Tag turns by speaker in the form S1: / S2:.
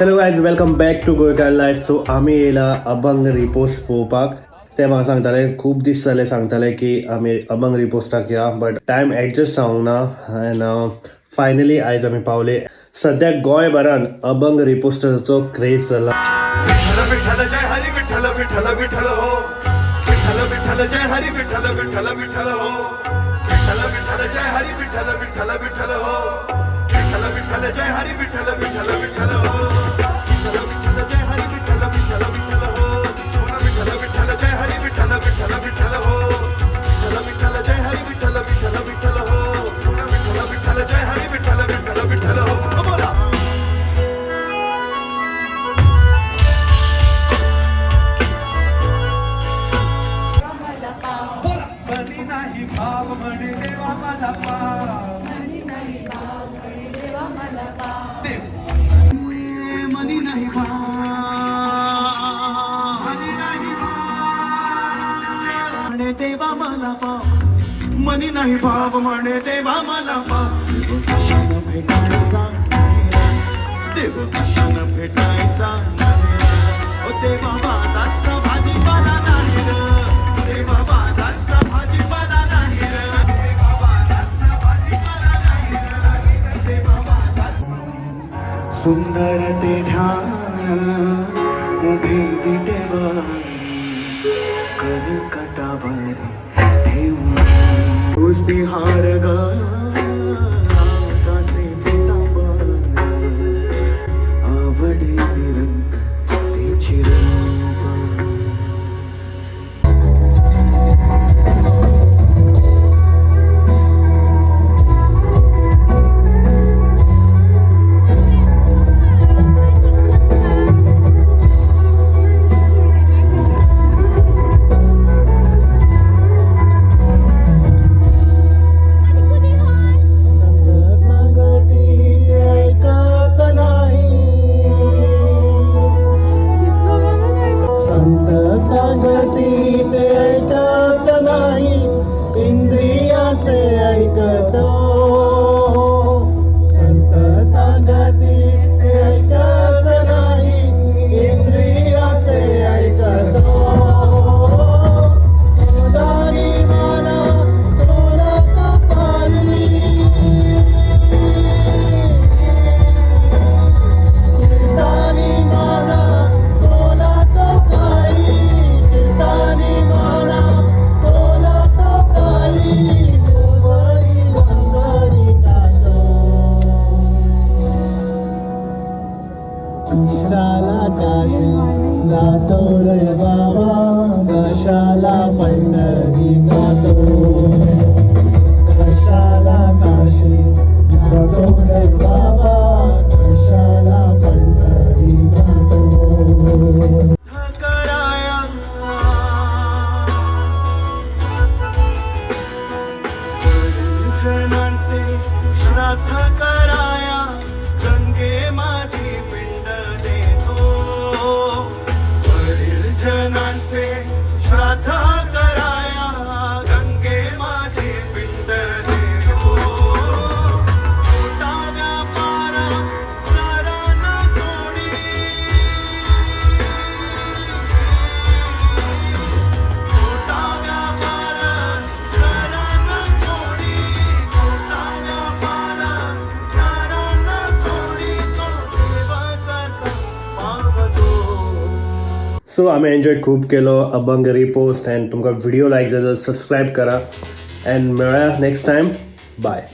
S1: Hello guys, welcome back to Goykar life. So आम्ही येयला अभंग रिपोस्ट पळोवपाक. ते म्हाका सांगताले खूब दीस जाले सांगताले की आमी अभंग रिपोस्टाक या, बट टायम एडजस्ट जावंक ना. एंड फायनली आयज आमी पावले. सद्या गोंयभरान अभंग रिपोस्टराचो क्रेज जाला.
S2: विठ्ठल विठ्ठल जय हरी विठ्ठल विठ्ठल विठ्ठल हो, विठ्ठल विठ्ठल जय हरी विठ्ठल विठ्ठल विठ्ठल हो, विठ्ठल विठ्ठल जय हरी विठ्ठल विठ्ठल विठ्ठल हो, विठ्ठल विठ्ठल जय हरी विठ्ठल विठ्ठल विठ्ठल हो, विठ्ठल विठ्ठल जय हरी विठ्ठल विठ्ठल विठ्ठल हो, विठ्ठल विठ्ठल जय हरी विठ्ठल विठ्ठल विठ्ठल हो, विठ्ठल विठ्ठल जय हरी विठ्ठल विठ्ठल विठ्ठल हो, विठ्ठल विठ्ठल जय हरी विठ्ठल विठ्ठल विठ्ठल हो. बोला. मनी नाही भाव म्हणे देवा माझा पाव, मनी नाही भाव म्हणे देवा माझा पाव, मनी नाही भाव म्हणे देवा मला पाव, मनी नाही भाव म्हणे देवा मला पाव. कशान भेटायचा देव, कशान भेटायचा ओ देवा बाजाचा भाजीपाला नाही रे, देवा बाजाचा भाजीपाला नाही रे, देवा बाजाचा भाजीपाला नाही रे, देवा बाजाचा. सुंदर ते ध्यान उभे विटेवर कटावर ठेवून उसी हार गा कासे पितांबर आवडे निरंत ते चिरंब. कशाला काशी जातो रे बाबा, कशाला पंढरी जातो, कशाला काशी जातो रे बाबा, कशाला पंढरी जातो. कराया जनांचे श्राद्ध कराया, गंगे माझी पिंड देतो, वडील जनांचे श्राद्ध कराया, गंगे माझी पिंड देतो. खोटा व्यापार जरा न सोडी, खोटा व्यापार जरा न सोडी, खोटा व्यापार जरा न सोडी, तो देवाचा पावतो.
S1: सो आम्ही एन्जॉय खूप केलो अभंग रिपोस्ट. अँड तुमका व्हिडिओ लाईक जाल्यार सबस्क्राईब करा. अँड मेळ्या नेक्स्ट टाईम. बाय.